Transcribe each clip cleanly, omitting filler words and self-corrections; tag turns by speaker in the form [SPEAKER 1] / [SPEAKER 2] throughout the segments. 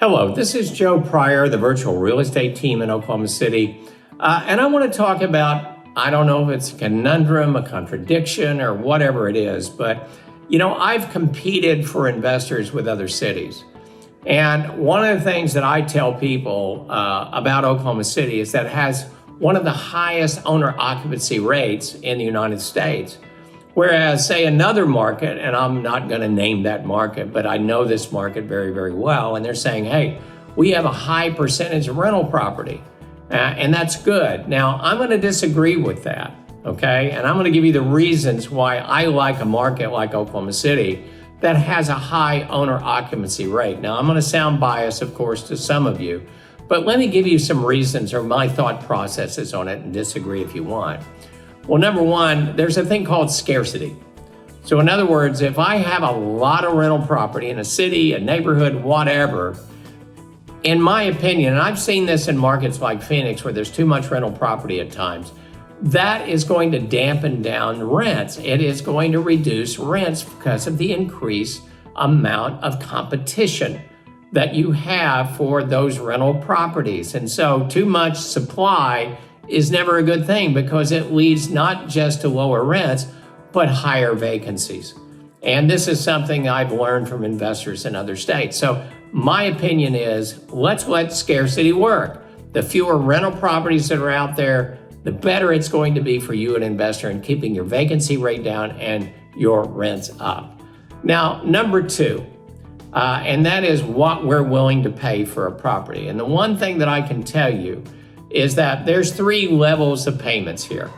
[SPEAKER 1] Hello, this is Joe Pryor, the virtual real estate team in Oklahoma City. And I want to talk about, I don't know if it's a conundrum, a contradiction, or whatever it is, but I've competed for investors with other cities. And one of the things that I tell people about Oklahoma City is that it has one of the highest owner occupancy rates in the United States. Whereas, say, another market, and I'm not going to name that market, but I know this market very, very well, and they're saying, hey, we have a high percentage of rental property, and that's good. Now, I'm going to disagree with that, okay? And I'm going to give you the reasons why I like a market like Oklahoma City that has a high owner occupancy rate. Now, I'm going to sound biased, of course, to some of you, but let me give you some reasons or my thought processes on it and disagree if you want. Well, number one, there's a thing called scarcity. So in other words, if I have a lot of rental property in a city, a neighborhood, whatever, in my opinion, and I've seen this in markets like Phoenix where there's too much rental property at times, that is going to dampen down rents. It is going to reduce rents because of the increased amount of competition that you have for those rental properties. And so too much supply is never a good thing because it leads not just to lower rents, but higher vacancies. And this is something I've learned from investors in other states. So my opinion is, let's let scarcity work. The fewer rental properties that are out there, the better it's going to be for you, an investor, in keeping your vacancy rate down and your rents up. Now, number two, and that is what we're willing to pay for a property. And the one thing that I can tell you is that there's three levels of payments here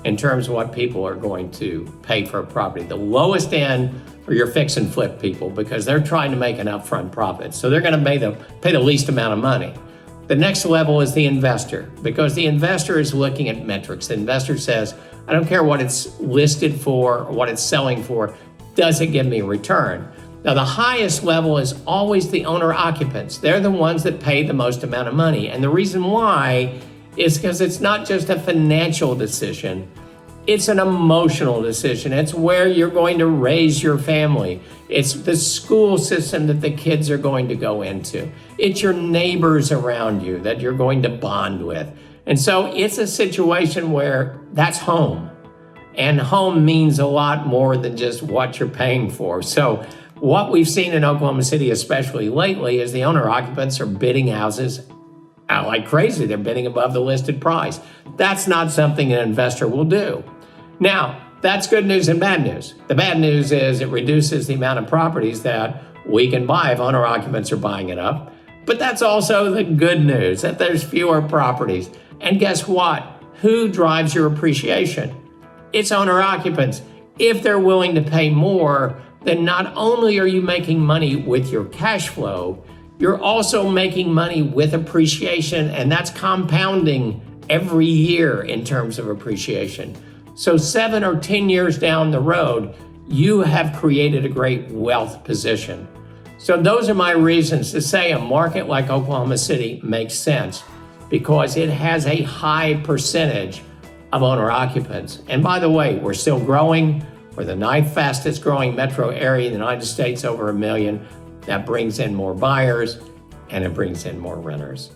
[SPEAKER 1] in terms of what people are going to pay for a property. The lowest end are your fix and flip people because they're trying to make an upfront profit. So they're going to pay the least amount of money. The next level is the investor because the investor is looking at metrics. The investor says, I don't care what it's listed for or what it's selling for, does it give me a return? Now, the highest level is always the owner-occupants. They're the ones that pay the most amount of money. And the reason why is because it's not just a financial decision, it's an emotional decision. It's where you're going to raise your family. It's the school system that the kids are going to go into. It's your neighbors around you that you're going to bond with. And so it's a situation where that's home. And home means a lot more than just what you're paying for. So what we've seen in Oklahoma City, especially lately, is the owner-occupants are bidding houses out like crazy. They're bidding above the listed price. That's not something an investor will do. Now, that's good news and bad news. The bad news is it reduces the amount of properties that we can buy if owner-occupants are buying it up. But that's also the good news, that there's fewer properties. And guess what? Who drives your appreciation? It's owner-occupants. If they're willing to pay more, then not only are you making money with your cash flow, you're also making money with appreciation, and that's compounding every year in terms of appreciation. So 7 or 10 years down the road, you have created a great wealth position. So those are my reasons to say a market like Oklahoma City makes sense because it has a high percentage of owner occupants. And by the way, we're still growing. We're the 9th fastest growing metro area in the United States, over 1 million. That brings in more buyers and it brings in more renters.